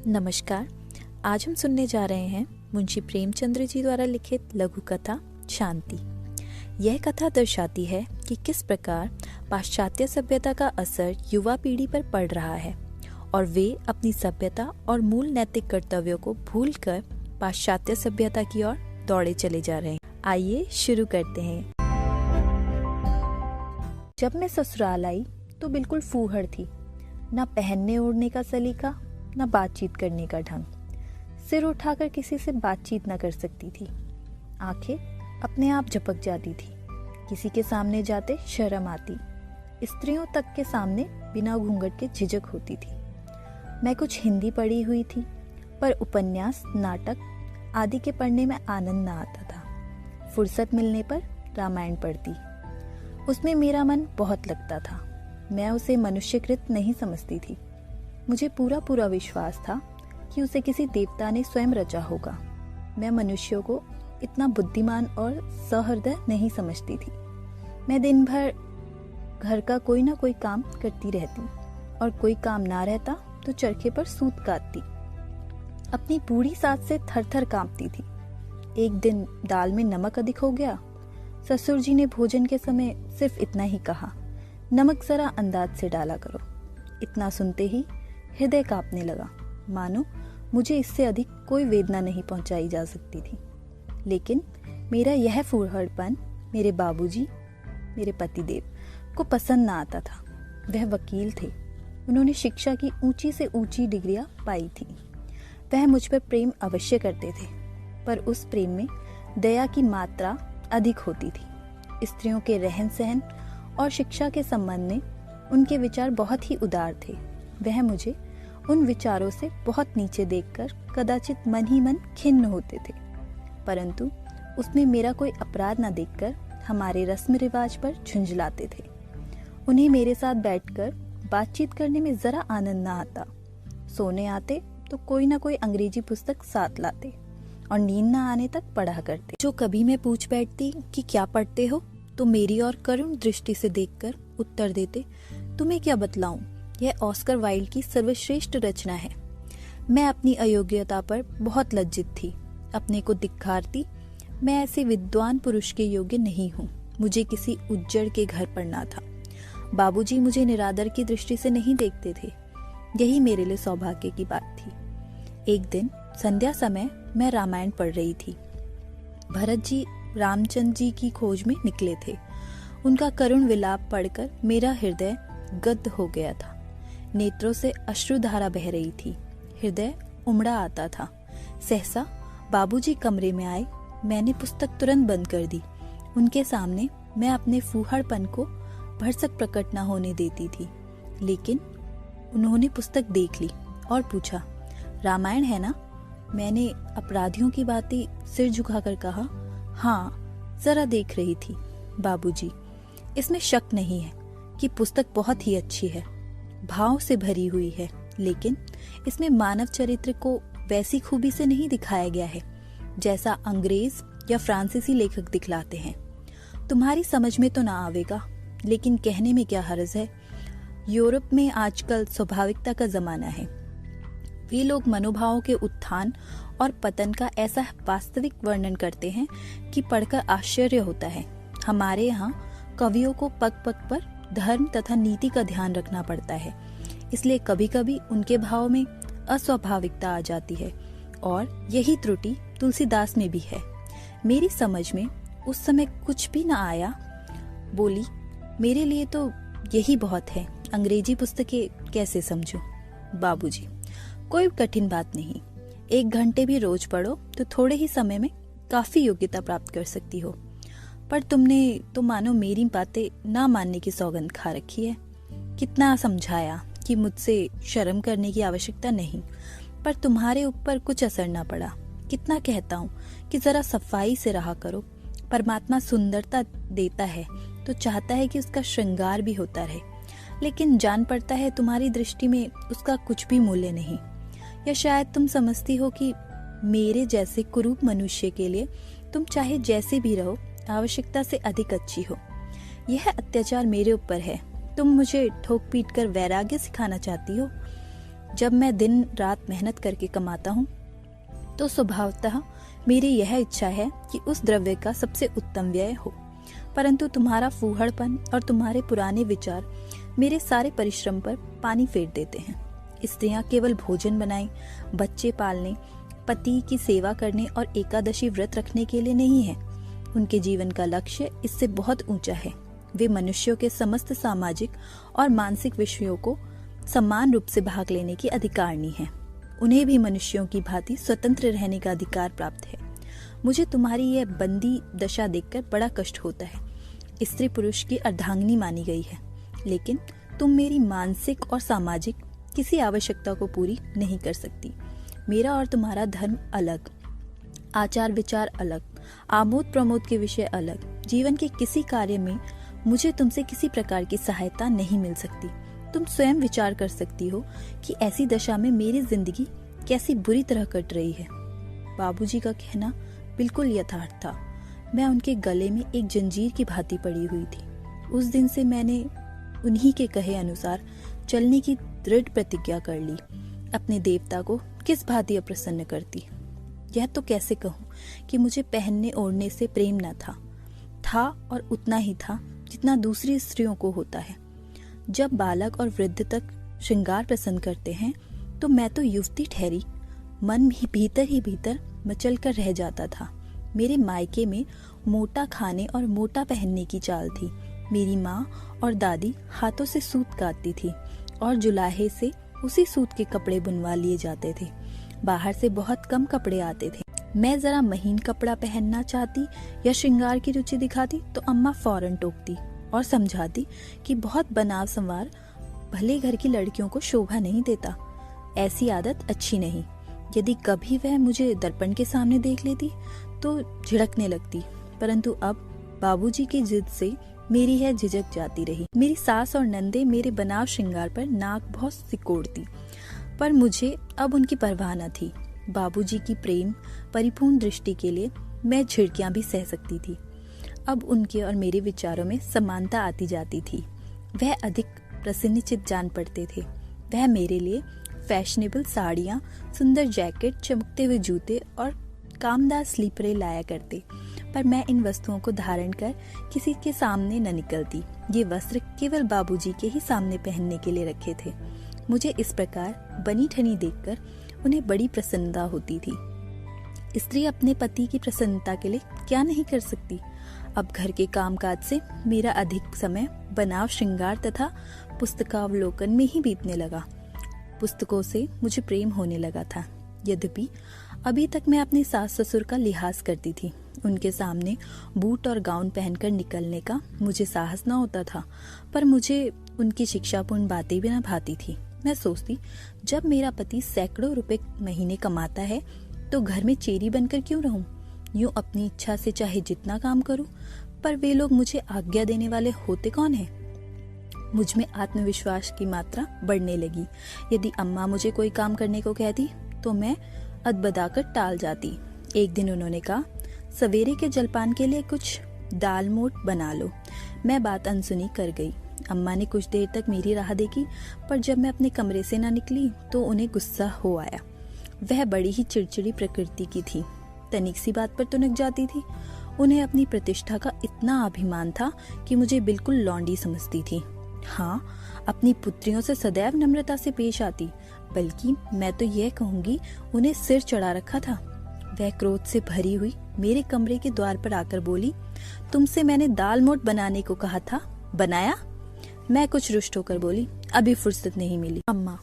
नमस्कार। आज हम सुनने जा रहे हैं मुंशी प्रेमचंद्र जी द्वारा लिखित लघु कथा शांति। यह कथा दर्शाती है कि किस प्रकार पाश्चात्य सभ्यता का असर युवा पीढ़ी पर पड़ रहा है और वे अपनी सभ्यता और मूल नैतिक कर्तव्यों को भूलकर पाश्चात्य सभ्यता की ओर दौड़े चले जा रहे हैं। आइए शुरू करते हैं। जब मैं ससुराल आई तो बिल्कुल फूहड़ थी। न पहनने ओढ़ने का सलीका, न बातचीत करने का ढंग। सिर उठाकर किसी से बातचीत न कर सकती थी। आंखें अपने आप झपक जाती थी। किसी के सामने जाते शर्म आती। स्त्रियों तक के सामने बिना घूंघट के झिझक होती थी। मैं कुछ हिंदी पढ़ी हुई थी, पर उपन्यास, नाटक आदि के पढ़ने में आनंद न आता था। फुर्सत मिलने पर रामायण पढ़ती। उसमें मेरा मन बहुत लगता था। मैं उसे मनुष्यकृत नहीं समझती थी। मुझे पूरा विश्वास था कि उसे किसी देवता ने स्वयं रचा होगा। मैं मनुष्यों को इतना बुद्धिमान और सहृदय नहीं समझती थी। मैं दिन भर घर का कोई ना कोई काम करती रहती और कोई काम ना रहता तो चरखे पर सूत काटती। अपनी बूढ़ी सास से थर थर कांपती थी। एक दिन दाल में नमक अधिक हो गया। ससुर जी ने भोजन के समय सिर्फ इतना ही कहा, नमक जरा अंदाज से डाला करो। इतना सुनते ही हृदय कांपने लगा, मानो मुझे इससे अधिक कोई वेदना नहीं पहुंचाई जा सकती थी। लेकिन मेरा यह फूहड़पन मेरे बाबूजी, मेरे पतिदेव को पसंद ना आता था। वह वकील थे। उन्होंने शिक्षा की ऊंची से ऊंची डिग्रियां पाई थी। वह मुझ पर प्रेम अवश्य करते थे, पर उस प्रेम में दया की मात्रा अधिक होती थी। स्त्रियों के रहन सहन और शिक्षा के संबंध में उनके विचार बहुत ही उदार थे। वह मुझे उन विचारों से बहुत नीचे देखकर कदाचित मन ही मन खिन्न होते थे, परंतु उसमें मेरा कोई अपराध न देखकर हमारे रस्म रिवाज पर झुंझलाते थे। उन्हें मेरे साथ बैठकर बातचीत करने में जरा आनंद न आता। सोने आते तो कोई ना कोई अंग्रेजी पुस्तक साथ लाते और नींद न आने तक पढ़ा करते। जो कभी मैं पूछ बैठती कि क्या पढ़ते हो, तो मेरी ओर करुण दृष्टि से देखकर उत्तर देते, तुम्हें क्या बतलाऊं, यह ऑस्कर वाइल्ड की सर्वश्रेष्ठ रचना है। मैं अपनी अयोग्यता पर बहुत लज्जित थी। अपने को धिक्कारती, मैं ऐसे विद्वान पुरुष के योग्य नहीं हूँ। मुझे किसी उज्जड़ के घर पढ़ना था। बाबूजी मुझे निरादर की दृष्टि से नहीं देखते थे। यही मेरे लिए सौभाग्य की बात थी। एक दिन संध्या समय मैं रामायण पढ़ रही थी। भरत जी रामचंद्र जी की खोज में निकले थे। उनका करुण विलाप पढ़कर मेरा हृदय गद्द हो गया था। नेत्रों से अश्रुधारा बह रही थी। हृदय उमड़ा आता था। सहसा बाबूजी कमरे में आए। मैंने पुस्तक तुरंत बंद कर दी। उनके सामने मैं अपने फूहड़पन को भरसक प्रकट न होने देती थी, लेकिन उन्होंने पुस्तक देख ली और पूछा, रामायण है ना? मैंने अपराधियों की बातें सिर झुकाकर कहा, हाँ, जरा देख रही थी। बाबूजी, इसमें शक नहीं है कि पुस्तक बहुत ही अच्छी है, भाव से भरी हुई है, लेकिन इसमें मानव चरित्र को वैसी खूबी से नहीं दिखाया गया है जैसा अंग्रेज या फ्रांसीसी लेखक दिखलाते हैं। तुम्हारी समझ में तो ना आवेगा, लेकिन कहने में क्या हर्ज है। यूरोप में आजकल स्वाभाविकता का जमाना है। वे लोग मनोभावों के उत्थान और पतन का ऐसा वास्तविक वर्णन करते हैं कि पढ़कर आश्चर्य होता है। हमारे यहाँ कवियों को पग पग पर धर्म तथा नीति का ध्यान रखना पड़ता है, इसलिए कभी कभी उनके भाव में अस्वाभाविकता आ जाती है, और यही त्रुटि तुलसीदास में भी है। मेरी समझ में उस समय कुछ भी न आया। बोली, मेरे लिए तो यही बहुत है, अंग्रेजी पुस्तकें कैसे समझूं? बाबूजी, कोई कठिन बात नहीं। 1 घंटे भी रोज पढ़ो तो थोड़े ही समय में काफी योग्यता प्राप्त कर सकती हो। पर तुमने तो मानो मेरी बातें ना मानने की सौगंध खा रखी है। कितना समझाया कि मुझसे शर्म करने की आवश्यकता नहीं, पर तुम्हारे ऊपर कुछ असर ना पड़ा। कितना कहता हूँ कि जरा सफाई से रहा करो। परमात्मा सुंदरता देता है तो चाहता है कि उसका श्रृंगार भी होता रहे, लेकिन जान पड़ता है तुम्हारी दृष्टि में उसका कुछ भी मूल्य नहीं। या शायद तुम समझती हो कि मेरे जैसे कुरूप मनुष्य के लिए तुम चाहे जैसे भी रहो, आवश्यकता से अधिक अच्छी हो। यह अत्याचार मेरे ऊपर है। तुम मुझे ठोक पीट कर वैराग्य सिखाना चाहती हो। जब मैं दिन रात मेहनत करके कमाता हूँ तो स्वभावतः मेरी यह इच्छा है कि उस द्रव्य का सबसे उत्तम व्यय हो, परंतु तुम्हारा फूहड़पन और तुम्हारे पुराने विचार मेरे सारे परिश्रम पर पानी फेर देते हैं। स्त्रियां केवल भोजन बनाए, बच्चे पालने, पति की सेवा करने और एकादशी व्रत रखने के लिए नहीं है। उनके जीवन का लक्ष्य इससे बहुत ऊंचा है। वे मनुष्यों के समस्त सामाजिक और मानसिक विषयों को समान रूप से भाग लेने की अधिकारिणी है। उन्हें भी मनुष्यों की भांति स्वतंत्र रहने का अधिकार प्राप्त है। मुझे तुम्हारी यह बंदी दशा देखकर बड़ा कष्ट होता है। स्त्री पुरुष की अर्धांगिनी मानी गई है, लेकिन तुम मेरी मानसिक और सामाजिक किसी आवश्यकता को पूरी नहीं कर सकती। मेरा और तुम्हारा धर्म अलग, आचार विचार अलग, आमोद प्रमोद के विषय अलग। जीवन के किसी कार्य में मुझे तुमसे किसी प्रकार की सहायता नहीं मिल सकती। तुम स्वयं विचार कर सकती हो कि ऐसी दशा में मेरी जिंदगी कैसी बुरी तरह कट रही है। बाबूजी का कहना बिल्कुल यथार्थ था। मैं उनके गले में एक जंजीर की भांति पड़ी हुई थी। उस दिन से मैंने उन्हीं के कहे अनुसार चलने की दृढ़ प्रतिज्ञा कर ली। अपने देवता को किस भांति अप्रसन्न करती। यह तो कैसे कहूँ कि मुझे पहनने ओढ़ने से प्रेम न था और उतना ही था जितना दूसरी स्त्रियों को होता है। जब बालक और वृद्ध तक श्रृंगार पसंद करते हैं तो मैं तो युवती ठहरी। मन भी भीतर ही भीतर मचल कर रह जाता था। मेरे मायके में मोटा खाने और मोटा पहनने की चाल थी। मेरी माँ और दादी हाथों से सूत काटती थी और जुलाहे से उसी सूत के कपड़े बुनवा लिए जाते थे। बाहर से बहुत कम कपड़े आते थे। मैं जरा महीन कपड़ा पहनना चाहती या श्रृंगार की रुचि दिखाती तो अम्मा फौरन टोकती और समझाती कि बहुत बनाव संवार भले घर की लड़कियों को शोभा नहीं देता। ऐसी आदत अच्छी नहीं। यदि कभी वह मुझे दर्पण के सामने देख लेती तो झिड़कने लगती, परंतु अब बाबूजी की जिद से मेरी यह झिझक जाती रही। मेरी सास और नंदे मेरे बनाव श्रृंगार पर नाक बहुत सिकोड़ती, पर मुझे अब उनकी परवाह न थी। बाबूजी की प्रेम परिपूर्ण दृष्टि के लिए मैं झिड़कियां भी सह सकती थी। अब उनके और मेरे विचारों में समानता आती जाती थी। वह अधिक प्रसन्नचित्त जान पड़ते थे। वह मेरे लिए फैशनेबल साड़ियाँ, सुंदर जैकेट, चमकते हुए जूते और कामदार स्लीपरें लाया करते, पर मैं इन वस्तुओं को धारण कर किसी के सामने न निकलती। ये वस्त्र केवल बाबूजी के ही सामने पहनने के लिए रखे थे। मुझे इस प्रकार बनी ठनी देखकर उन्हें बड़ी प्रसन्नता होती थी। स्त्री अपने पति की प्रसन्नता के लिए क्या नहीं कर सकती। अब घर के कामकाज से मेरा अधिक समय बनाव श्रृंगार तथा पुस्तकावलोकन में ही बीतने लगा। पुस्तकों से मुझे प्रेम होने लगा था। यद्यपि अभी तक मैं अपने सास ससुर का लिहाज करती थी। उनके सामने बूट और गाउन पहनकर निकलने का मुझे साहस न होता था, पर मुझे उनकी शिक्षापूर्ण बातें भी न भाती थी। मैं सोचती, जब मेरा पति सैकड़ों रुपए महीने कमाता है तो घर में चेरी बनकर क्यों रहूं? यूं अपनी इच्छा से चाहे जितना काम करूं, पर वे लोग मुझे आज्ञा देने वाले होते कौन हैं? मुझ में आत्मविश्वास की मात्रा बढ़ने लगी। यदि अम्मा मुझे कोई काम करने को कहती तो मैं अदबदाकर टाल जाती। एक दिन उन्होंने कहा, सवेरे के जलपान के लिए कुछ दाल मोट बना लो। मैं बात अनसुनी कर गई। अम्मा ने कुछ देर तक मेरी राह देखी, पर जब मैं अपने कमरे से ना निकली तो उन्हें गुस्सा हो आया। वह बड़ी ही चिड़चिड़ी प्रकृति की थी। तनिक सी बात पर तुनक जाती थी। उन्हें अपनी प्रतिष्ठा का इतना अभिमान था कि मुझे बिल्कुल लौंडी समझती थी। हाँ, अपनी पुत्रियों से सदैव नम्रता से पेश आती, बल्कि मैं तो यह कहूंगी उन्हें सिर चढ़ा रखा था। वह क्रोध से भरी हुई मेरे कमरे के द्वार पर आकर बोली, तुमसे मैंने दाल मोट बनाने को कहा था, बनाया? मैं कुछ रुष्ट होकर बोली, अभी फुर्सत नहीं मिली। अम्मा,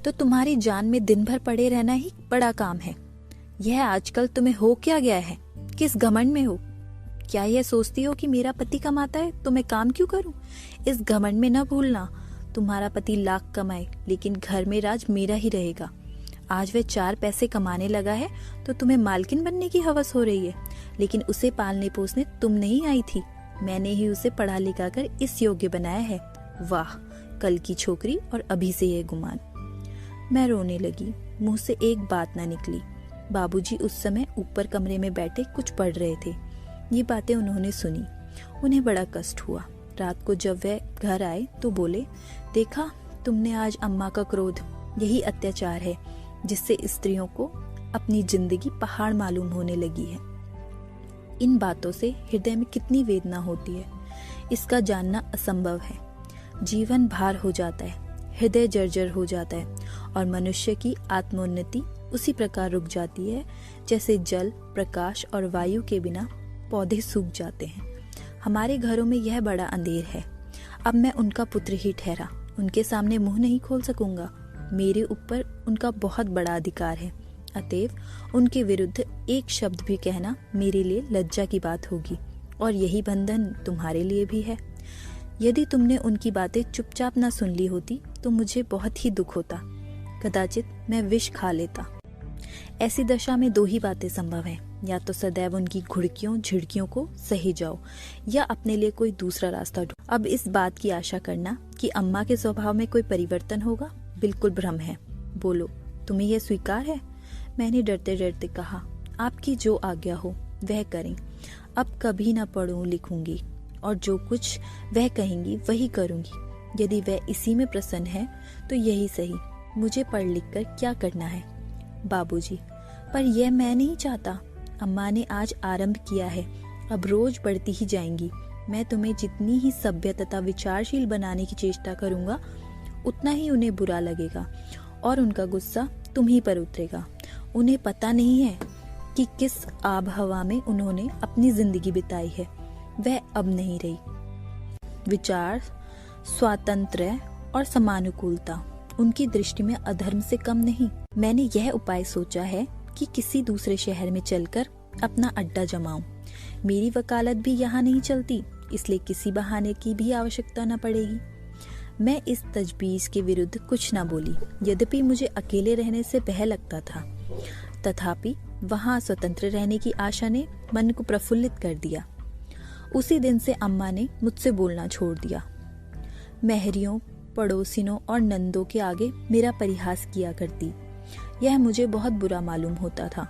तो तुम्हारी जान में दिन भर पड़े रहना ही बड़ा काम है। यह आजकल तुम्हें हो क्या गया है? किस घमंड में हो? क्या यह सोचती हो कि मेरा पति कमाता है तो मैं काम क्यों करूं? इस घमंड में न भूलना, तुम्हारा पति लाख कमाए लेकिन घर में राज मेरा ही रहेगा। आज वह 4 पैसे कमाने लगा है तो तुम्हें मालकिन बनने की हवस हो रही है, लेकिन उसे पालने पोसने तुम नहीं आई थी। मैंने ही उसे पढ़ा लिखा कर इस योग्य बनाया है। वाह, कल की छोकरी और अभी से यह गुमान। मैं रोने लगी। मुंह से एक बात ना निकली। बाबूजी उस समय ऊपर कमरे में बैठे कुछ पढ़ रहे थे। ये बातें उन्होंने सुनी। उन्हें बड़ा कष्ट हुआ। रात को जब वह घर आए तो बोले, देखा तुमने आज अम्मा का क्रोध। यही अत्याचार है जिससे स्त्रियों को अपनी जिंदगी पहाड़ मालूम होने लगी है। इन बातों से हृदय में कितनी वेदना होती है इसका जानना असंभव है। जीवन भार हो जाता है, हृदय जर्जर हो जाता है और मनुष्य की आत्मोन्नति उसी प्रकार रुक जाती है जैसे जल, प्रकाश और वायु के बिना पौधे सूख जाते हैं। हमारे घरों में यह बड़ा अंधेर है। अब मैं उनका पुत्र ही ठहरा, उनके सामने मुंह नहीं खोल सकूंगा। मेरे ऊपर उनका बहुत बड़ा अधिकार है, अतएव उनके विरुद्ध एक शब्द भी कहना मेरे लिए लज्जा की बात होगी, और यही बंधन तुम्हारे लिए भी है। यदि तुमने उनकी बातें चुपचाप न सुन ली होती तो मुझे बहुत ही दुख होता। कदाचित मैं विष खा लेता। ऐसी दशा में दो ही बातें संभव हैं, या तो सदैव उनकी घुड़कियों झिड़कियों को सही जाओ या अपने लिए कोई दूसरा रास्ता ढूंढो। अब इस बात की आशा करना कि अम्मा के स्वभाव में कोई परिवर्तन होगा बिल्कुल भ्रम है। बोलो, तुम्हें यह स्वीकार है? मैंने डरते डरते कहा, आपकी जो आज्ञा हो वह करें। अब कभी न पढ़ूं लिखूंगी और जो कुछ वह कहेंगी वही करूंगी। यदि वह इसी में प्रसन्न है तो यही सही। मुझे पढ़ लिख कर क्या करना है? बाबूजी, पर यह मैं नहीं चाहता। अम्मा ने आज आरंभ किया है, अब रोज बढ़ती ही जाएंगी। मैं तुम्हें जितनी ही सभ्य तथा विचारशील बनाने की चेष्टा करूंगा उतना ही उन्हें बुरा लगेगा और उनका गुस्सा तुम ही पर उतरेगा। उन्हें पता नहीं है कि किस आब हवा में उन्होंने अपनी जिंदगी बिताई है, वह अब नहीं रही। विचार, स्वातंत्र्य और समानुकूलता उनकी दृष्टि में अधर्म से कम नहीं। मैंने यह उपाय सोचा है कि किसी दूसरे शहर में चलकर अपना अड्डा जमाऊं। मेरी वकालत भी यहाँ नहीं चलती, इसलिए किसी बहाने की भी आवश्यकता न पड़ेगी। मैं इस तजवीज के विरुद्ध कुछ न बोली, यद्यपि मुझे अकेले रहने से भय लगता था। तथापि वहाँ स्वतंत्र रहने की आशा ने मन को प्रफुल्लित कर दिया। उसी दिन से अम्मा ने मुझसे बोलना छोड़ दिया। महरियों, पड़ोसिनों और नंदों के आगे मेरा परिहास किया करती। यह मुझे बहुत बुरा मालूम होता था।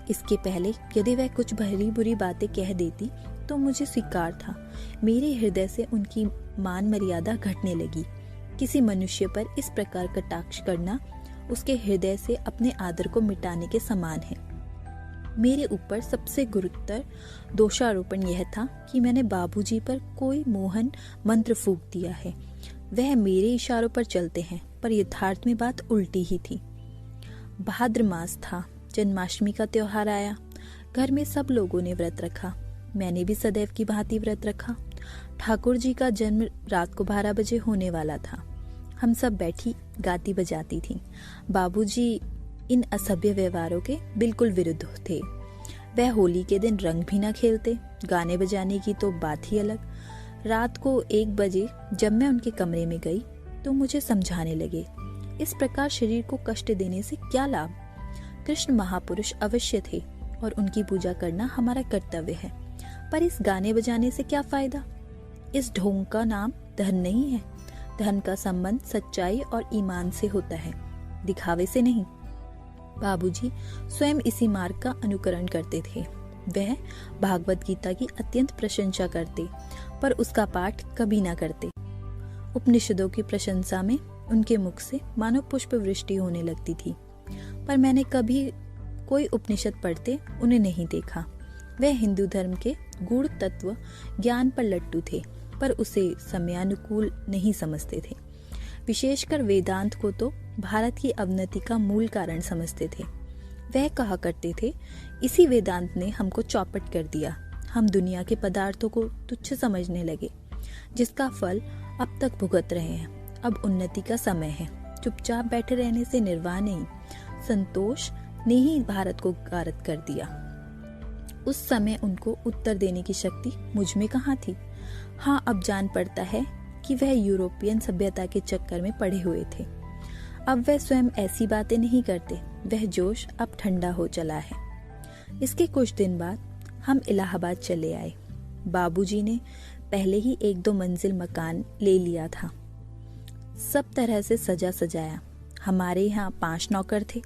इसके पहले यदि वह कुछ भली बुरी बातें कह देती तो मुझे स्वीकार था। मेरे हृदय से उनकी मान मर्यादा घटने लगी। किसी मनुष्य पर इस प्रकार कटाक्ष करना उसके हृदय से अपने आदर को मिटाने के समान है। मेरे ऊपर सबसे गुरुतर दोषारोपण यह था कि मैंने बाबूजी पर कोई मोहन मंत्र फूंक दिया है। वह मेरे इशारों पर चलते हैं, पर यथार्थ में बात उल्टी ही थी। भाद्र मास था, जन्माष्टमी का त्योहार आया। घर में सब लोगों ने व्रत रखा, मैंने भी सदैव की भांति व्रत रखा। ठाकुर जी का जन्म रात को 12 बजे होने वाला था। हम सब बैठी गाती बजाती थीं। बाबूजी इन असभ्य व्यवहारों के बिल्कुल विरुद्ध थे। वह होली के दिन रंग भी न खेलते, गाने बजाने की तो बात ही अलग। रात को 1 बजे जब मैं उनके कमरे में गई तो मुझे समझाने लगे, इस प्रकार शरीर को कष्ट देने से क्या लाभ? कृष्ण महापुरुष अवश्य थे और उनकी पूजा करना हमारा कर्तव्य है, पर इस गाने बजाने से क्या फायदा? इस ढोंग का नाम धन नहीं है। धन का संबंध सच्चाई और ईमान से होता है, दिखावे से नहीं। बाबूजी स्वयं इसी मार्ग का अनुकरण करते थे। वह भागवत गीता की अत्यंत प्रशंसा करते, पर उसका पाठ कभी ना करते। उपनिषदों की प्रशंसा में उनके मुख से मानो पुष्प वृष्टि होने लगती थी, पर मैंने कभी कोई उपनिषद पढ़ते उन्हें नहीं देखा। वह हिंदू धर्म के गूढ़ तत्व ज्ञान पर लट्टू थे, पर उसे समयानुकूल नहीं समझते थे। विशेषकर वेदांत को तो भारत की अवनति का मूल कारण समझते थे। वह कहा करते थे, इसी वेदांत ने हमको चौपट कर दिया। हम दुनिया के पदार्थों को तुच्छ समझने लगे, जिसका फल अब तक भुगत रहे हैं। अब उन्नति का समय है, चुपचाप बैठे रहने से निर्वाह नहीं। संतोष ने ही भारत को गारत कर दिया। उस समय उनको उत्तर देने की शक्ति मुझ में कहाँ थी? हाँ, अब जान पड़ता है कि वह यूरोपियन सभ्यता के चक्कर में पड़े हुए थे। अब वह स्वयं ऐसी बातें नहीं करते। वह जोश अब ठंडा हो चला है। इसके कुछ दिन बाद हम इलाहाबाद चले आए। बाबूजी ने पहले ही 1-2 मंजिल मकान ले लिया था। सब तरह से सजा सजाया। हमारे यहाँ 5 नौकर थे,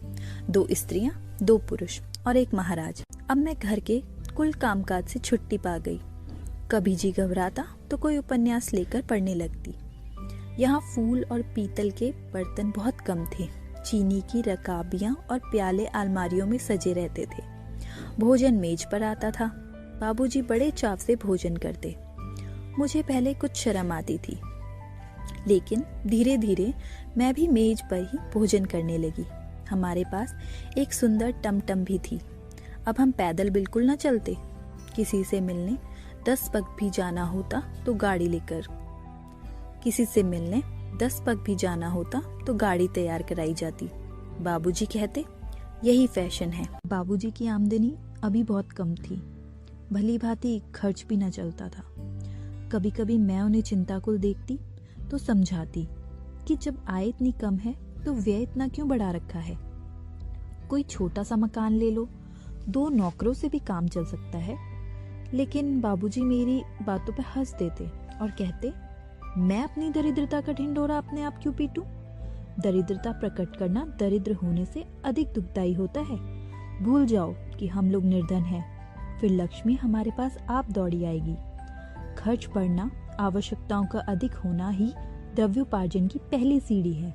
2 स्त्रियां, 2 पुरुष और 1 महाराज। अब मैं घर के कुल कामकाज से छुट्टी पा गई। कभी जी घबराता तो कोई उपन्यास लेकर पढ़ने लगती। यहाँ फूल और पीतल के बर्तन बहुत कम थे। चीनी की रकाबियां और प्याले अलमारियों में सजे रहते थे। भोजन मेज पर आता था। बाबूजी बड़े चाव से भोजन करते। मुझे पहले कुछ शर्म आती थी, लेकिन धीरे धीरे मैं भी मेज पर ही भोजन करने लगी। हमारे पास एक सुंदर टमटम भी थी। अब हम पैदल बिल्कुल न चलते। किसी से मिलने 10 पग भी जाना होता तो गाड़ी लेकर किसी से मिलने 10 पग भी जाना होता तो गाड़ी तैयार कराई जाती। बाबूजी कहते, यही फैशन है। बाबूजी की आमदनी अभी बहुत कम थी। भली भांति खर्च भी न चलता था। कभी कभी मैं उन्हें चिंताकुल देखती तो समझाती कि जब आय इतनी कम है तो व्यय इतना क्यों बढ़ा रखा है। कोई छोटा सा मकान ले लो, 2 नौकरों से भी काम चल सकता है। लेकिन बाबूजी मेरी बातों पर हंस देते और कहते, मैं अपनी दरिद्रता का ढिंढोरा अपने आप क्यों पीटूं? दरिद्रता प्रकट करना दरिद्र होने से अधिक दुखदायी होता है। भूल जाओ कि हम लोग निर्धन हैं, फिर लक्ष्मी हमारे पास आप दौड़ी आएगी। खर्च बढ़ना, आवश्यकताओं का अधिक होना ही द्रव्योपार्जन की पहली सीढ़ी है।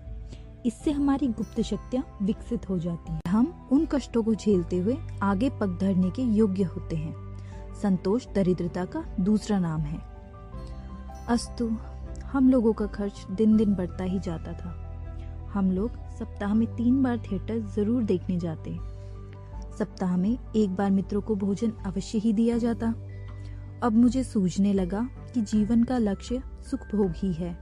इससे हमारी गुप्त शक्तियां विकसित हो जाती हैं। हम उन कष्टों को झेलते हुए आगे पग धरने के योग्य होते हैं। संतोष दरिद्रता का दूसरा नाम है। अस्तु, हम लोगों का खर्च दिन दिन बढ़ता ही जाता था। हम लोग सप्ताह में 3 बार थिएटर जरूर देखने जाते। सप्ताह में 1 बार मित्रों को भोजन अवश्य ही दिया जाता। अब मुझे सूझने लगा कि जीवन का लक्ष्य सुख भोग ही है।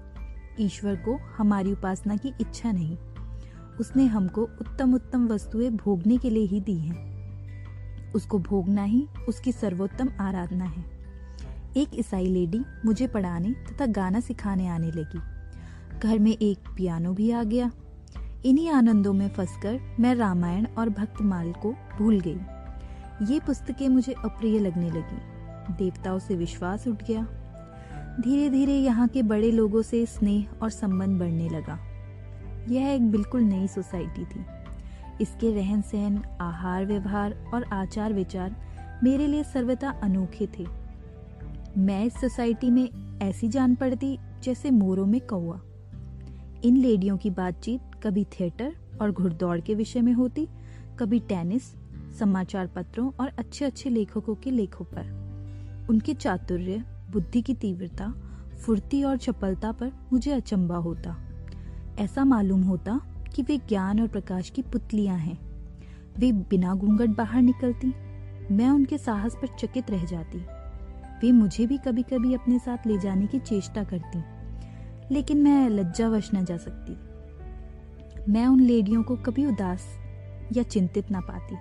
ईश्वर को हमारी उपासना की इच्छा नहीं। उसने हमको उत्तम उत्तम वस्तुएं भोगने के लिए ही दी हैं। उसको भोगना ही उसकी सर्वोत्तम आराधना है। एक ईसाई लेडी मुझे पढ़ाने तथा गाना सिखाने आने लगी। घर में एक पियानो भी आ गया। इन्हीं आनंदों में फंसकर मैं रामायण और भक्तमाल को भूल गई। ये पुस्तकें मुझे अप्रिय लगने लगी। देवताओं से विश्वास उठ गया। धीरे धीरे यहाँ के बड़े लोगों से स्नेह और संबंध बढ़ने लगा। यह एक बिल्कुल नई सोसाइटी थी। इसके रहन सहन, आहार व्यवहार और आचार विचार मेरे लिए सर्वथा अनोखे थे। मैं इस सोसाइटी में ऐसी जान पड़ती जैसे मोरों में कौवा। इन लेडियों की बातचीत कभी थिएटर और घुड़दौड़ के विषय में होती, कभी टेनिस, समाचार पत्रों और अच्छे अच्छे लेखकों के लेखों पर। उनके चातुर्य, बुद्धि की तीव्रता, फुर्ती और चपलता पर मुझे अचंभा होता। ऐसा मालूम होता कि वे ज्ञान और प्रकाश की पुतलियां हैं। वे बिना घूंघट बाहर निकलती। मैं उनके साहस पर चकित रह जाती। वे मुझे भी कभी कभी अपने साथ ले जाने की चेष्टा करती, लेकिन मैं लज्जावश न जा सकती। मैं उन लेडियों को कभी उदास या चिंतित न पाती।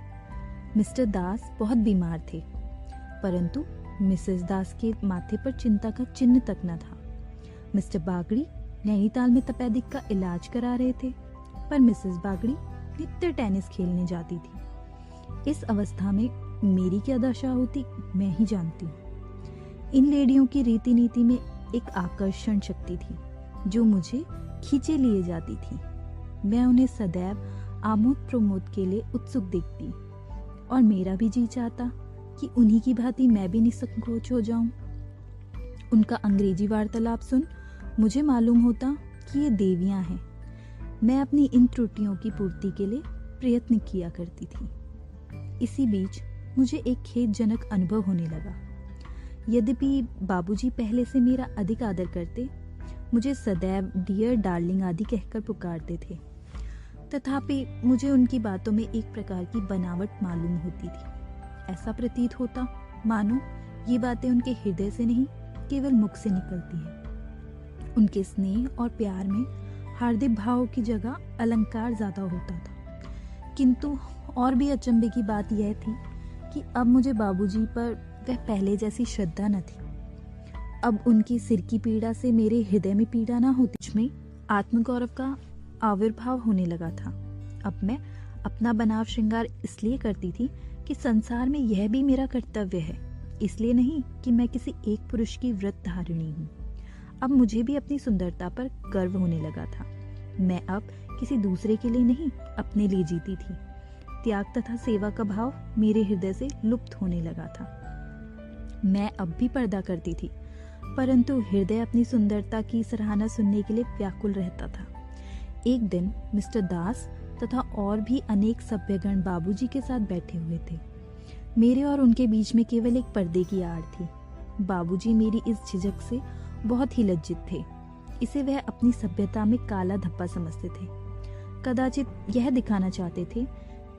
मिस्टर दास बहुत बीमार थे, परंतु मिसेस दास के माथे पर चिंता का चिन्ह तक न था। मिस्टर बागड़ी नैनीताल में तपेदिक का इलाज करा रहे थे, पर मिसेस बागड़ी नित्य टेनिस खेलने जाती थी। इस अवस्था में मेरी क्या दशा होती मैं ही जानती हूँ। इन लेडियों की रीति नीति में एक आकर्षण शक्ति थी जो मुझे खींचे लिए जाती थी। मैं उन्हें सदैव आमोद प्रमोद के लिए उत्सुक देखती और मेरा भी जी चाहता कि उन्हीं की भांति मैं भी निसंकोच हो जाऊं। उनका अंग्रेजी वार्तालाप सुन मुझे मालूम होता कि ये देवियां हैं। मैं अपनी इन त्रुटियों की पूर्ति के लिए प्रयत्न किया करती थी। इसी बीच मुझे एक खेदजनक अनुभव होने लगा। यद्यपि बाबूजी पहले से मेरा अधिक आदर करते, मुझे सदैव डियर डार्लिंग आदि कहकर पुकारते थे, तथापि मुझे उनकी बातों में एक प्रकार की बनावट मालूम होती थी। ऐसा प्रतीत होता मानो ये बातें उनके हृदय से नहीं, केवल मुख से निकलती हैं। उनके स्नेह और प्यार में हार्दिक भाव की जगह अलंकार ज्यादा होता था। किंतु और भी अचंभे की बात यह थी कि अब मुझे बाबूजी पर वह पहले जैसी श्रद्धा न थी। अब उनकी सिर की पीड़ा से मेरे हृदय में पीड़ा न होती। मुझमें आत्मगौरव का आविर्भाव होने लगा था। अब मैं अपना बनाव श्रृंगार इसलिए करती थी कि संसार में यह भी मेरा कर्तव्य है, इसलिए नहीं कि मैं किसी एक पुरुष की व्रत धारिणी हूँ। अब मुझे भी अपनी सुंदरता पर गर्व होने लगा था। मैं अब किसी दूसरे के लिए नहीं, अपने लिए जीती थी। त्याग तथा सेवा का भाव मेरे हृदय से लुप्त होने लगा था। मैं अब भी पर्दा करती थी, परंतु हृदय अपनी सुंदरता की सराहना सुनने के लिए व्याकुल रहता था। एक दिन मिस्टर दास तथा और भी अनेक सभ्यगण बाबूजी के साथ बैठे हुए थे। मेरे और उनके बीच में केवल एक पर्दे की आड़ थी। बाबूजी मेरी इस झिझक से बहुत ही लज्जित थे। इसे वह अपनी सभ्यता में काला धब्बा समझते थे। कदाचित यह दिखाना चाहते थे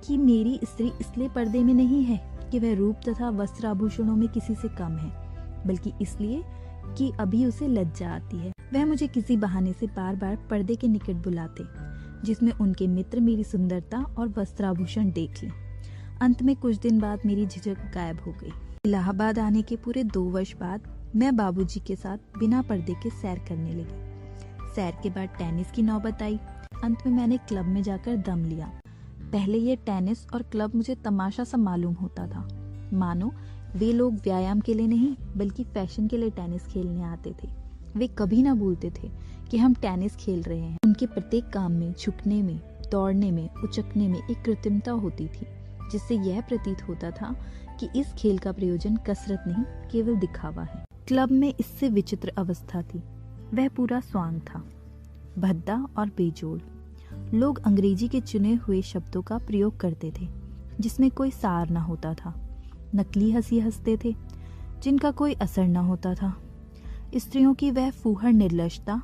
कि मेरी स्त्री इसलिए पर्दे में नहीं है कि वह रूप तथा वस्त्र आभूषणों में किसी से कम है, बल्कि इसलिए कि अभी उसे लज्जा आती है। वह मुझे किसी बहाने से बार बार पर्दे के निकट बुलाते, जिसमें उनके मित्र मेरी सुंदरता और वस्त्राभूषण देख लें। अंत में कुछ दिन बाद मेरी झिझक गायब हो गई। इलाहाबाद आने के पूरे 2 वर्ष बाद मैं बाबूजी के साथ बिना पर्दे के सैर करने लगी। सैर के बाद टेनिस की नौबत आई। अंत में मैंने क्लब में जाकर दम लिया। पहले ये टेनिस और क्लब मुझे तमाशा सा मालूम होता था, मानो वे लोग व्यायाम के लिए नहीं बल्कि फैशन के लिए टेनिस खेलने आते थे। वे कभी ना भूलते थे कि हम टेनिस खेल रहे हैं। उनके प्रत्येक काम में, झुकने में, दौड़ने में, उचकने में एक कृत्रिमता होती थी, जिससे यह प्रतीत होता था कि इस खेल का प्रयोजन कसरत नहीं केवल दिखावा है। क्लब में इससे विचित्र अवस्था थी। वह पूरा स्वांग था, भद्दा और बेजोड़। लोग अंग्रेजी के चुने हुए शब्दों का प्रयोग करते थे जिसमें कोई सार न होता था। नकली हंसी हंसते थे जिनका कोई असर न होता था। स्त्रियों की वह फूहड़ निर्लजता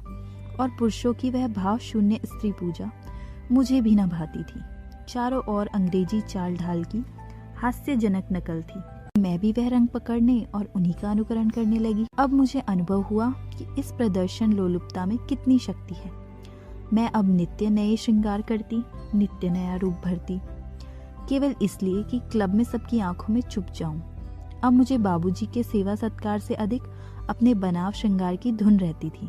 और पुरुषों की वह भाव शून्य स्त्री पूजा मुझे भी न भाती थी। चारों ओर अंग्रेजी चाल ढाल की हास्यजनक नकल थी। मैं भी वह रंग पकड़ने और उन्हीं का अनुकरण करने लगी। अब मुझे अनुभव हुआ कि इस प्रदर्शन लोलुपता में कितनी शक्ति है। मैं अब नित्य नए श्रृंगार करती, नित्य नया रूप भरती, केवल इसलिए कि क्लब में सबकी आंखों में छुप जाऊं। अब मुझे बाबूजी के सेवा सत्कार से अधिक अपने बनाव श्रृंगार की धुन रहती थी।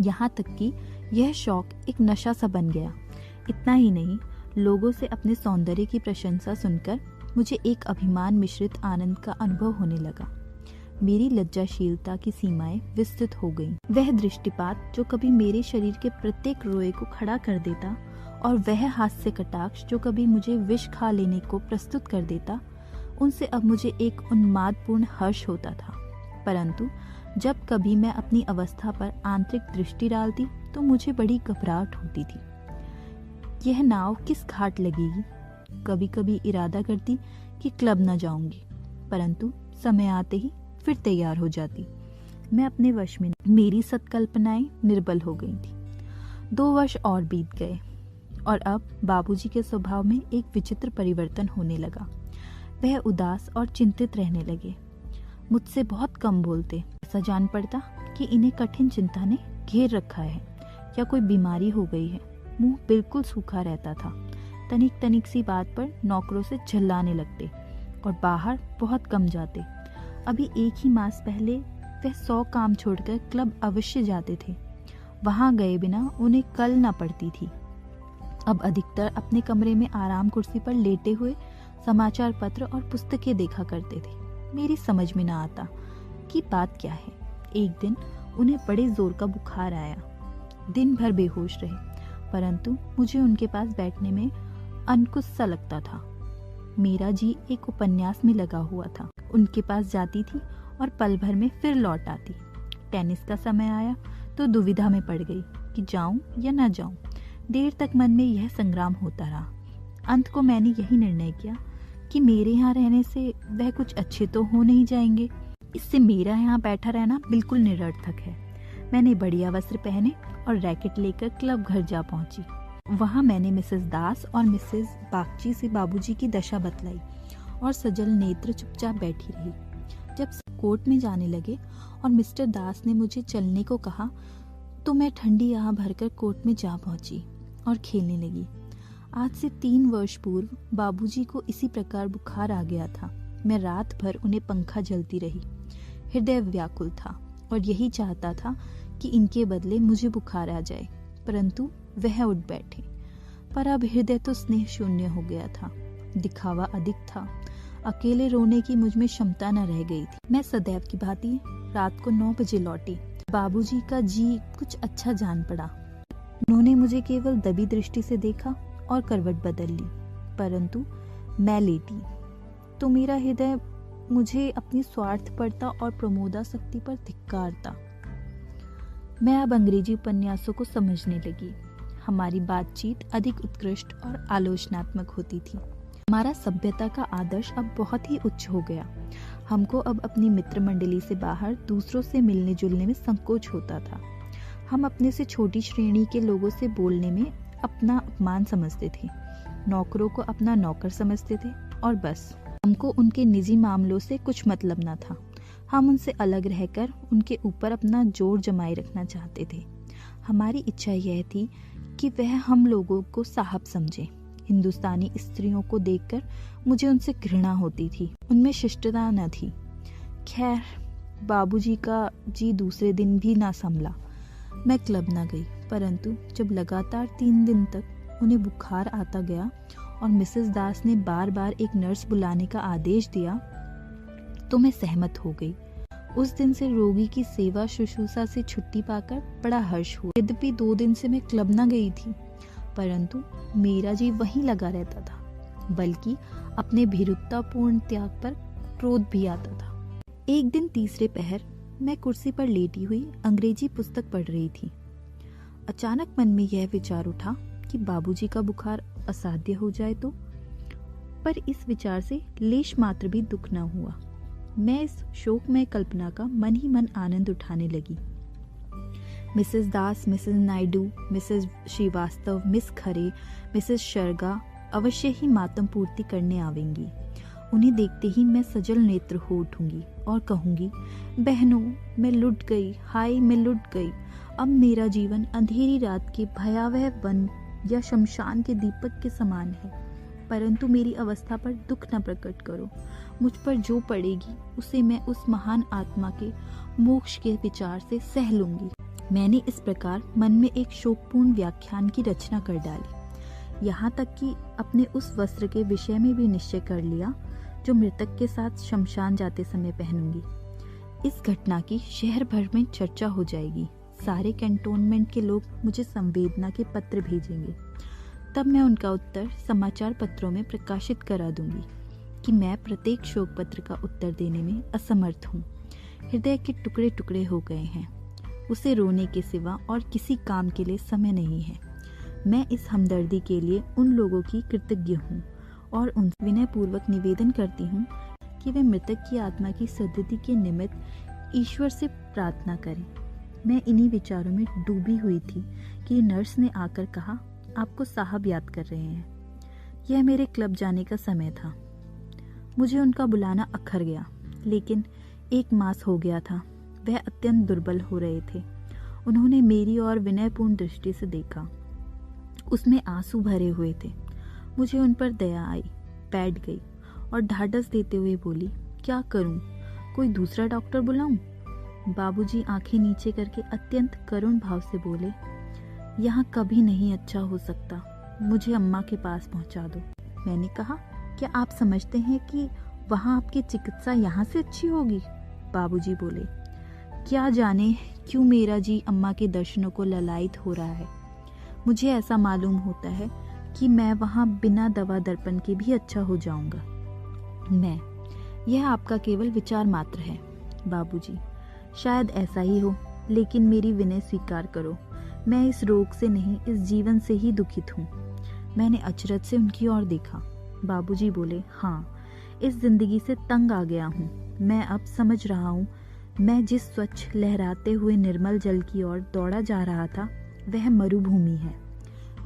यहाँ तक कि यह शौक एक नशा सा बन गया। इतना ही नहीं, लोगों से अपने सौंदर्य की प्रशंसा सुनकर मुझे एक अभिमान मिश्रित आनंद का अनुभव होने लगा। मेरी लज्जाशीलता की सीमाएं विस्तृत हो गईं। वह दृष्टिपात जो कभी मेरे शरीर के प्रत्येक रोए को खड़ा कर देता और वह हास्य कटाक्ष जो कभी मुझे विष खा लेने को प्रस्तुत कर देता, उनसे अब मुझे एक उन्मादपूर्ण हर्ष होता था। परंतु जब कभी मैं अपनी अवस्था पर आंतरिक दृष्टि डालती तो मुझे बड़ी घबराहट होती थी। यह नाव किस घाट लगेगी? कभी कभी इरादा करती कि क्लब न जाऊंगी, परंतु समय आते ही फिर तैयार हो जाती। मैं अपने वश में, मेरी सत्कल्पनाएं निर्बल हो गई थी। 2 वर्ष और बीत गए और अब बाबूजी के स्वभाव में एक विचित्र परिवर्तन होने लगा। वह उदास और चिंतित रहने लगे। मुझसे बहुत कम बोलते। ऐसा जान पड़ता कि इन्हें कठिन चिंता ने घेर रखा है या कोई बीमारी हो गई है। मुंह बिल्कुल सूखा रहता था। तनिक तनिक सी बात पर नौकरों से झल्लाने लगते और बाहर बहुत कम जाते। अभी 1 ही मास पहले वह 100 काम छोड़कर क्लब अवश्य जाते थे। वहां गए बिना उन्हें कल न पड़ती थी। अब अधिकतर अपने कमरे में आराम कुर्सी पर लेटे हुए समाचार पत्र और पुस्तकें देखा करते थे। मेरी समझ में न आता कि बात क्या है। एक दिन उन्हें बड़े जोर का बुखार आया। दिन भर बेहोश रहे, परंतु मुझे उनके पास बैठने में अनकुछ सा लगता था। मेरा जी एक उपन्यास में लगा हुआ था। उनके पास जाती थी और पल भर में फिर लौट आती। टेनिस का समय आया तो दुविधा में पड़ गई कि जाऊं या न जाऊं। देर तक मन में यह संग्राम होता रहा। अंत को मैंने यही निर्णय किया कि मेरे यहाँ रहने से वह कुछ अच्छे तो हो नहीं जाएंगे। इससे मेरा यहाँ बैठा रहना बिल्कुल निरर्थक है। मैंने बढ़िया वस्त्र पहने और रैकेट लेकर क्लब घर जा पहुंची। वहां मैंने मिसेस दास और मिसेस बागची से बाबूजी की दशा बतलाई और सजल नेत्र चुपचाप बैठी रही। जब कोर्ट में जाने लगे और मिस्टर दास ने मुझे चलने को कहा तो मैं ठंडी आह भरकर कोर्ट में जा पहुंची और खेलने लगी। आज से 3 वर्ष पूर्व बाबूजी को इसी प्रकार बुखार आ गया था। मैं रात भर उन्हें पंखा झलती रही। हृदय व्याकुल था और यही चाहता था कि इनके बदले मुझे बुखार आ जाए, परंतु वह उठ बैठे। पर अब हृदय तो स्नेह शून्य हो गया था। दिखावा अधिक था। अकेले रोने की मुझ में क्षमता न रह गई थी। मैं सदैव की भांति रात को 9 बजे लौटी। बाबूजी का जी कुछ अच्छा जान पड़ा। उन्होंने मुझे केवल दबी दृष्टि से देखा और करवट बदल ली, परंतु मैं लेटी तो मेरा हृदय मुझे अपनी स्वार्थपरता और प्रमोदासक्ति पर धिक्कारता। मैं अब अंग्रेजी उपन्यासों को समझने लगी। हमारी बातचीत अधिक उत्कृष्ट और आलोचनात्मक होती थी। हमारा सभ्यता का आदर्श अब बहुत ही उच्च हो गया। हमको अब अपनी मित्र मंडली से बाहर दूसरों से मिलने जुलने में संकोच होता था। हम अपने से छोटी श्रेणी के लोगों से बोलने में अपना अपमान समझते थे, नौकरों को अपना नौकर समझते थे और बस हमको उनके निजी मामलों से कुछ मतलब न था। हम उनसे अलग रहकर उनके ऊपर अपना जोर जमाए रखना चाहते थे। हमारी इच्छा यह थी कि वह हम लोगों को साहब समझे। हिंदुस्तानी स्त्रियों को देखकर मुझे उनसे घृणा होती थी, उनमें शिष्टता न थी। खैर, बाबूजी का जी दूसरे दिन भी ना संभला। मैं क्लब ना गई, परंतु जब लगातार 3 दिन तक उन्हें बुखार आता गया और मिसेस दास ने बार बार एक नर्स बुलाने का आदेश दिया तो मैं सहमत हो गई। उस दिन से रोगी की सेवा शुश्रूषा से छुट्टी पाकर बड़ा हर्ष हुआ। यद्यपि 2 दिन से मैं क्लब ना गई थी, परंतु मेरा जी वहीं लगा रहता था, बल्कि अपने भीरुतापूर्ण त्याग पर क्रोध भी आता था। एक दिन तीसरे पहर मैं कुर्सी पर लेटी हुई अंग्रेजी पुस्तक पढ़ रही थी। अचानक मन में यह विचार उठा कि बाबूजी का बुखार असाध्य हो जाए तो, पर इस विचार से लेश मात्र भी दुख न हुआ। मैं इस शोकमय कल्पना का मन ही मन आनंद उठाने लगी। Mrs Das, Mrs Naidu, Mrs Srivastava, Miss Khare, Mrs Sharga अवश्य ही मातम पूर्ति करने आवेंगी। उन्हें देखते ही मैं सजल नेत्र हो उठूंगी और कहूंगी, बहनों, मैं लुट गई, हाय मैं लुट गई। अब मेरा जीवन अंधेरी रात के भयावह वन या शमशान के दीपक के समान है, परंतु मेरी अवस्था पर दुख न प्रकट करो। मुझ पर जो पड़ेगी उसे मैं उस महान आत्मा के मोक्ष के विचार से सह लूंगी। मैंने इस प्रकार मन में एक शोकपूर्ण व्याख्यान की रचना कर डाली। यहाँ तक कि अपने उस वस्त्र के विषय में भी निश्चय कर लिया जो मृतक के साथ शमशान जाते समय पहनूंगी। इस घटना की शहर भर में चर्चा हो जाएगी। सारे कैंटोनमेंट के लोग मुझे संवेदना के पत्र भेजेंगे। तब मैं उनका उत्तर समाचार पत्रों में प्रकाशित करा दूंगी कि मैं प्रत्येक शोक पत्र का उत्तर देने में असमर्थ हूँ। हृदय के टुकड़े टुकड़े हो गए हैं। उसे रोने के सिवा और किसी काम के लिए समय नहीं है। मैं इस हमदर्दी के लिए उन लोगों की कृतज्ञ हूँ और उनसे विनयपूर्वक निवेदन करती हूँ कि वे मृतक की आत्मा की सद्गति के निमित्त ईश्वर से प्रार्थना करें। मैं इन्हीं विचारों में डूबी हुई थी कि नर्स ने आकर कहा, आपको साहब याद कर रहे हैं। यह मेरे क्लब जाने का समय था। मुझे उनका बुलाना अखर गया, लेकिन 1 मास हो गया था। वह अत्यंत दुर्बल हो रहे थे। उन्होंने मेरी ओर विनयपूर्ण दृष्टि से देखा। उसमें आंसू भरे हुए थे। मुझे उन पर दया आई, बैठ गई और ढाढ़स देते हुए बोली, क्या करूं? कोई दूसरा डॉक्टर बुलाऊं? बाबूजी आंखें नीचे करके अत्यंत करुण भाव से बोले, यहाँ कभी नहीं अच्छा हो सकता। मुझे अम्मा के पास पहुंचा दो। मैंने कहा, क्या आप समझते हैं कि वहाँ आपकी चिकित्सा यहाँ से अच्छी होगी? बाबूजी बोले, क्या जाने क्यों मेरा जी अम्मा के दर्शनों को ललायित हो रहा है। मुझे ऐसा मालूम होता है कि मैं वहाँ बिना दवा दर्पण के भी अच्छा हो जाऊंगा। यह आपका केवल विचार मात्र है बाबूजी। शायद ऐसा ही हो, लेकिन मेरी विनय स्वीकार करो। मैं इस रोग से नहीं, इस जीवन से ही दुखित हूँ। मैंने अचरज से उनकी ओर देखा। बाबूजी बोले, हाँ, इस जिंदगी से तंग आ गया हूँ। मैं अब समझ रहा हूँ, मैं जिस स्वच्छ लहराते हुए निर्मल जल की ओर दौड़ा जा रहा था वह मरुभूमि है।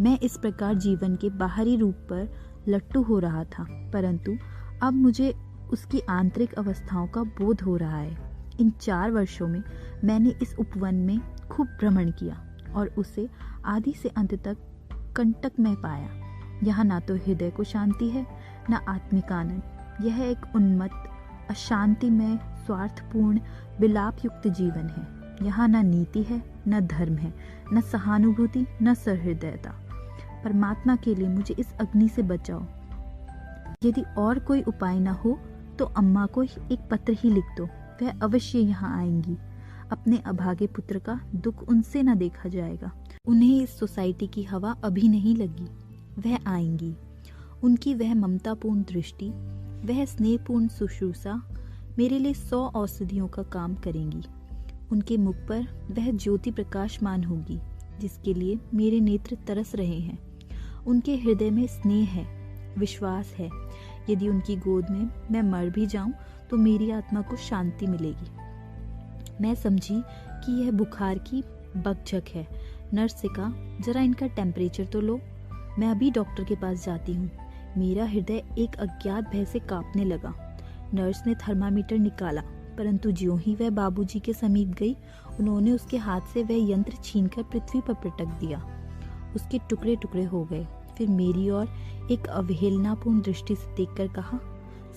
मैं इस प्रकार जीवन के बाहरी रूप पर लट्टू हो रहा था, परंतु अब मुझे उसकी आंतरिक अवस्थाओं का बोध हो रहा है। इन 4 वर्षों में मैंने इस उपवन में खूब भ्रमण किया और उसे आदि से अंत तक कंटक में पाया। यहाँ ना तो हृदय को शांति है, ना आत्मिक आनंद। यह एक उन्मत्त, अशांतिमय, स्वार्थपूर्ण, विलाप युक्त जीवन है। यहाँ न नीति है, न धर्म है, न सहानुभूति, न सहृदयता। परमात्मा के लिए मुझे इस अग्नि से बचाओ। यदि और कोई उपाय न हो तो अम्मा को एक पत्र ही लिख दो, वह अवश्य यहाँ आएंगी। अपने अभागे पुत्र का दुख उनसे न देखा जाएगा। उन्हें इस सोसाइटी की हवा अभी नहीं लगी, वह आएंगी। उनकी वह ममतापूर्ण दृष्टि, वह स्नेहपूर्ण शुश्रूषा मेरे लिए 100 औषधियों का काम करेंगी। उनके मुख पर वह ज्योति प्रकाशमान होगी। जिसके लिए मेरे नेत्र तरस रहे हैं। उनके हृदय में स्नेह है, विश्वास है। यदि उनकी गोद में मैं मर भी जाऊं तो मेरी आत्मा को शांति मिलेगी। मैं समझी कि यह बुखार की बकझक है। नर्स से कहा, जरा इनका टेम्परेचर तो लो, मैं अभी डॉक्टर के पास जाती हूँ। मेरा हृदय एक अज्ञात भय से कांपने लगा। नर्स ने थर्मामीटर निकाला, परंतु ज्यों ही वह बाबूजी के समीप गई, उन्होंने उसके हाथ से वह यंत्र छीनकर पृथ्वी पर पटक दिया। उसके टुकड़े टुकड़े हो गए। फिर मेरी ओर एक अवहेलनापूर्ण दृष्टि से देखकर कहा,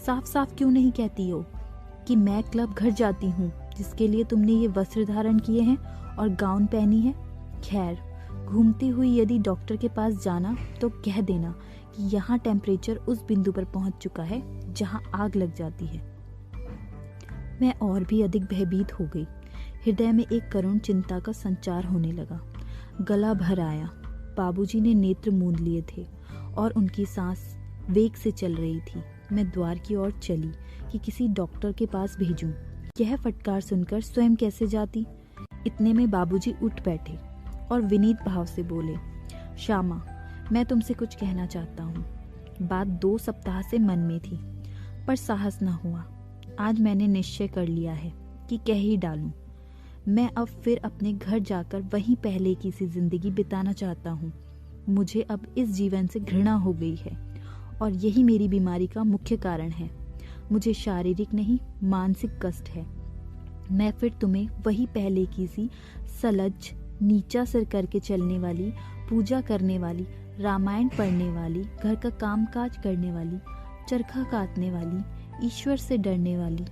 साफ साफ क्यों नहीं कहती हो कि मैं क्लब घर जाती हूँ, जिसके लिए तुमने ये वस्त्र धारण किए हैं और गाउन पहनी है। खैर, घूमती हुई यदि डॉक्टर के पास जाना तो कह देना कि यहाँ टेम्परेचर उस बिंदु पर पहुँच चुका है जहाँ आग लग जाती है। मैं और भी अधिक भयभीत हो गई। हृदय में एक करुण चिंता का संचार होने लगा। गला भर आया। बाबूजी ने नेत्र मूंद लिए थे और उनकी सांस वेग से चल रही थी। मैं द्वार की ओर चली कि किसी डॉक्टर के पास भेजूं। यह फटकार सुनकर स्वयं कैसे जाती। इतने में बाबूजी उठ बैठे और विनीत भाव से बोले, श्यामा, मैं तुमसे कुछ कहना चाहता हूँ। बात 2 सप्ताह से मन में थी, पर साहस न हुआ। आज मैंने निश्चय कर लिया है कि कह ही डालूं। मैं अब फिर अपने घर जाकर वहीं पहले की सी जिंदगी बिताना चाहता हूँ। मुझे अब इस जीवन से घृणा हो गई है और यही मेरी बीमारी का मुख्य कारण है। मुझे शारीरिक नहीं, मानसिक कष्ट है। मैं फिर तुम्हें वही पहले की सी सलज, नीचा सिर करके चलने वाली, पूजा करने वाली, रामायण पढ़ने वाली, घर का कामकाज करने वाली, चरखा काटने वाली, ईश्वर से डरने वाली,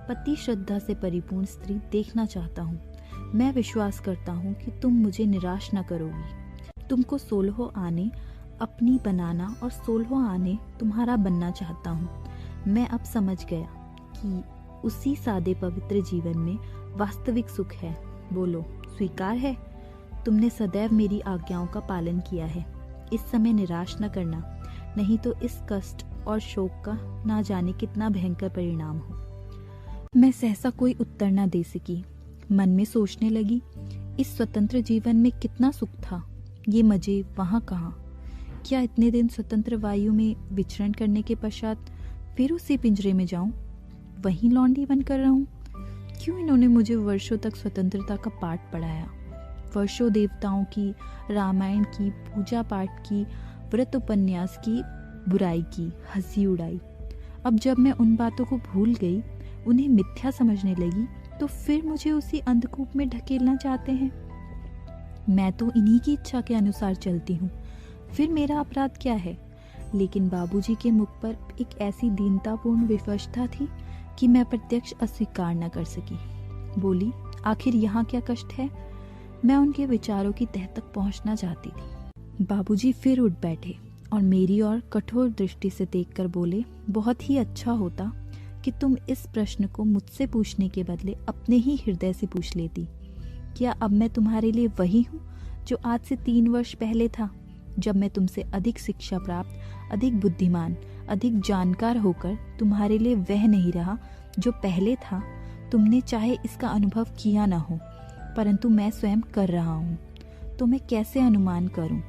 पति श्रद्धा से परिपूर्ण स्त्री देखना चाहता हूँ। मैं विश्वास करता हूँ कि तुम मुझे निराश न करोगी। तुमको 16 आने अपनी बनाना और 16 आने तुम्हारा बनना चाहता हूँ। मैं अब समझ गया कि उसी सादे पवित्र जीवन में वास्तविक सुख है। बोलो, स्वीकार है? तुमने सदैव मेरी आज्ञाओं का पालन किया है। इस समय निराश न करना, नहीं तो इस कष्ट और शोक का ना जाने कितना भयंकर परिणाम हो। मैं सहसा कोई उत्तर न दे सकी। मन में सोचने लगी, इस स्वतंत्र जीवन में कितना सुख था। ये मजे वहाँ कहाँ। क्या इतने दिन स्वतंत्र वायु में विचरण करने के पश्चात फिर उसी पिंजरे में जाऊं, वहीं लौंडी बनकर रहूं? क्यों इन्होंने मुझे वर्षों तक स्वतंत्रता का पाठ पढ़ाया? वर्षों देवताओं की, रामायण की, पूजा पाठ की, व्रत उपन्यास की बुराई की, हंसी उड़ाई। अब जब मैं उन बातों को भूल गई, उन्हें मिथ्या समझने लगी, तो फिर मुझे उसी अंधकूप में ढकेलना चाहते हैं। मैं तो इन्हीं की इच्छा के अनुसार चलती हूँ, फिर मेरा अपराध क्या है? लेकिन बाबूजी के मुख पर एक ऐसी दीनतापूर्ण विवशता थी कि मैं प्रत्यक्ष अस्वीकार न कर सकी। बोली, आखिर यहाँ क्या कष्ट है? मैं उनके विचारों की तह तक पहुँचना चाहती थी। बाबूजी फिर उठ बैठे और मेरी ओर कठोर दृष्टि से देखकर बोले, बहुत ही अच्छा होता कि तुम इस प्रश्न को मुझसे पूछने के बदले अपने ही हृदय से पूछ लेती। क्या अब मैं तुम्हारे लिए वही हूँ जो आज से 3 वर्ष पहले था, जब मैं तुमसे अधिक शिक्षा प्राप्त, अधिक बुद्धिमान, अधिक जानकार होकर तुम्हारे लिए वह नहीं रहा जो पहले था? तुमने चाहे इसका अनुभव किया ना हो, परंतु मैं स्वयं कर रहा हूँ। तो मैं कैसे अनुमान करूँ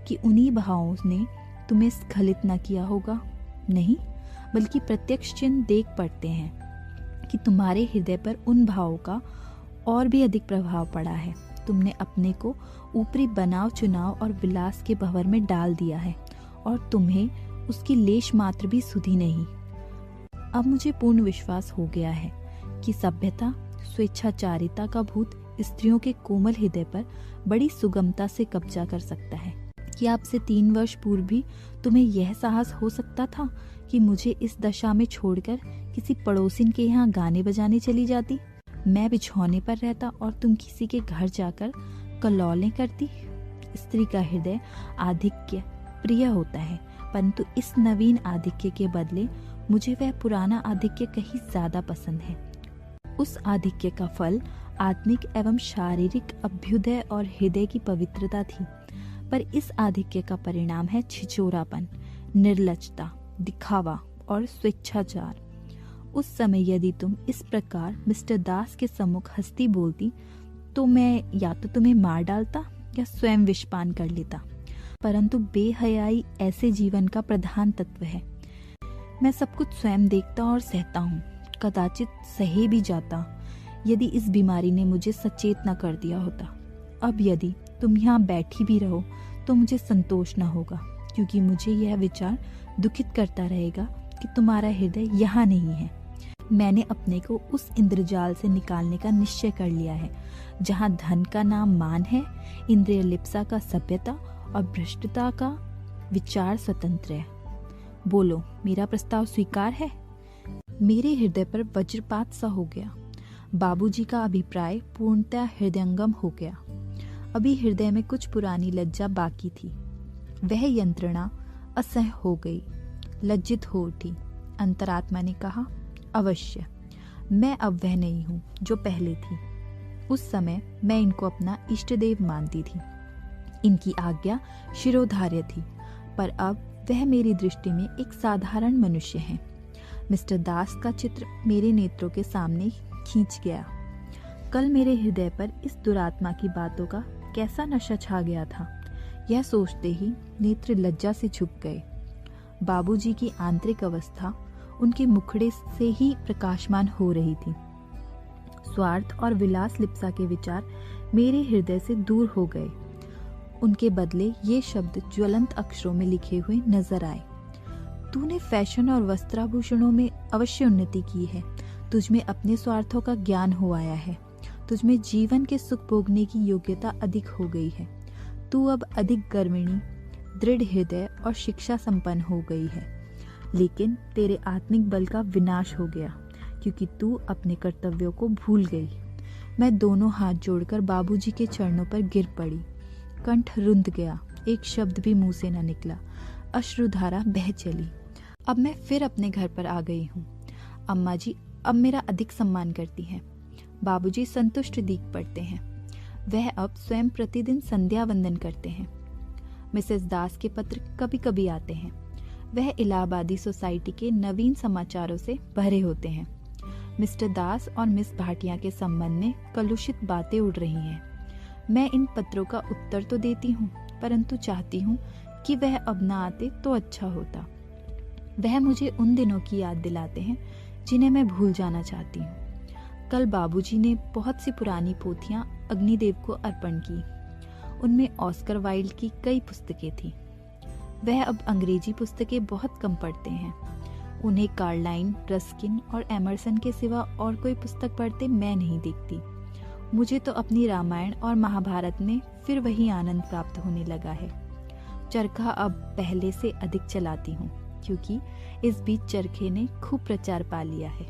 कि उन्हीं भावों ने तुम्हें स्खलित न किया होगा? नहीं, बल्कि प्रत्यक्ष चिन्ह देख पड़ते हैं कि तुम्हारे हृदय पर उन भावों का और भी अधिक प्रभाव पड़ा है। तुमने अपने को ऊपरी बनाव चुनाव और विलास के भंवर में डाल दिया है और तुम्हें उसकी लेश मात्र भी सुधी नहीं। अब मुझे पूर्ण विश्वास हो गया है कि सभ्यता, स्वेच्छाचारिता का भूत स्त्रियों के कोमल हृदय पर बड़ी सुगमता से कब्जा कर सकता है। कि अब से 3 वर्ष पूर्व भी तुम्हें यह साहस हो सकता था कि मुझे इस दशा में छोड़कर किसी पड़ोसिन के यहाँ गाने बजाने चली जाती? मैं बिछौने पर रहता और तुम किसी के घर जाकर कलौलें करती? स्त्री का हृदय आधिक्य प्रिय होता है, परंतु इस नवीन आधिक्य के बदले मुझे वह पुराना आधिक्य कहीं ज्यादा पसंद है। उस आधिक्य का फल आत्मिक एवं शारीरिक अभ्युदय और हृदय की पवित्रता थी, पर इस आधिक्य का परिणाम है छिछोरापन, निर्लजता, दिखावा और स्वेच्छाचार। उस समय यदि तुम इस प्रकार मिस्टर दास के सम्मुख हंसती बोलती, तो मैं या तो तुम्हें मार डालता या स्वयं विषपान कर लेता, परंतु बेहयाई ऐसे जीवन का प्रधान तत्व है। मैं सब कुछ स्वयं देखता और सहता हूँ, कदाचित सहे भी जाता यदि इस बीमारी ने मुझे सचेत न कर दिया होता। अब यदि तुम यहाँ बैठी भी रहो तो मुझे संतोष न होगा, क्योंकि मुझे यह विचार दुखित करता रहेगा कि तुम्हारा हृदय यहाँ नहीं है। मैंने अपने को उस इंद्रजाल से निकालने का निश्चय कर लिया है जहाँ धन का नाम मान है, इंद्रिय लिप्सा का सभ्यता और भ्रष्टता का विचार स्वतंत्र है। बोलो, मेरा प्रस्ताव स्वीकार है? मेरे हृदय पर वज्रपात सा हो गया। बाबूजी का अभिप्राय पूर्णतः हृदयंगम हो गया। अभी हृदय में कुछ पुरानी लज्जा बाकी थी। वह यंत्रणा असह्य हो गई। लज्जित हो उठी। अंतरात्मा ने कहा, अवश्य, मैं अब वह नहीं हूँ जो पहले थी। उस समय मैं इनको अपना इष्ट देव मानती थी, इनकी आज्ञा शिरोधार्य थी, पर अब वह मेरी दृष्टि में एक साधारण मनुष्य है। मिस्टर दास का चित्र मेरे नेत्रों के सामने खींच गया। कल मेरे हृदय पर इस दुरात्मा की बातों का कैसा नशा छा गया था, यह सोचते ही नेत्र लज्जा से झुक गए। बाबूजी की आंतरिक अवस्था उनके मुखड़े से ही प्रकाशमान हो रही थी। स्वार्थ और विलास लिप्सा के विचार मेरे हृदय से दूर हो गए। उनके बदले ये शब्द ज्वलंत अक्षरों में लिखे हुए नजर आए। तूने फैशन और वस्त्राभूषणों में अवश्य उन्नति की है। तुझमें अपने स्वार्थों का ज्ञान हो आया है। तुझमें जीवन के सुख भोगने की योग्यता अधिक हो गई है। तू अब अधिक गर्विणी, दृढ़ हृदय और शिक्षा संपन्न हो गई है। लेकिन तेरे आत्मिक बल का विनाश हो गया, क्योंकि तू अपने कर्तव्यों को भूल गई। मैं दोनों हाथ जोड़कर बाबूजी के चरणों पर गिर पड़ी। कंठ रुंध गया, एक शब्द भी मुंह से न निकला। अश्रुधारा बह चली। अब मैं फिर अपने घर पर आ गई हूँ। अम्मा जी अब मेरा अधिक सम्मान करती हैं। बाबूजी संतुष्ट दिख पड़ते हैं। वह अब स्वयं प्रतिदिन संध्या वंदन करते हैं। मिसेस दास के पत्र कभी कभी आते हैं। वह इलाहाबादी सोसाइटी के नवीन समाचारों से भरे होते हैं। मिस्टर दास और मिस भाटिया के संबंध में कलुषित बातें उड़ रही हैं। मैं इन पत्रों का उत्तर तो देती हूँ, परंतु चाहती हूँ कि वह अब ना आते तो अच्छा होता। वह मुझे उन दिनों की याद दिलाते हैं जिन्हें मैं भूल जाना चाहती हूँ। कल बाबूजी ने बहुत सी पुरानी पोथियां अग्निदेव को अर्पण की। उनमें ऑस्कर वाइल्ड की कई पुस्तकें थीं। वह अब अंग्रेजी पुस्तकें बहुत कम पढ़ते हैं। उन्हें कार्लाइन, रस्किन और एमरसन के सिवा और कोई पुस्तक पढ़ते मैं नहीं देखती। मुझे तो अपनी रामायण और महाभारत में फिर वही आनंद प्राप्त होने लगा है। चरखा अब पहले से अधिक चलाती हूँ, क्योंकि इस बीच चरखे ने खूब प्रचार पा लिया है।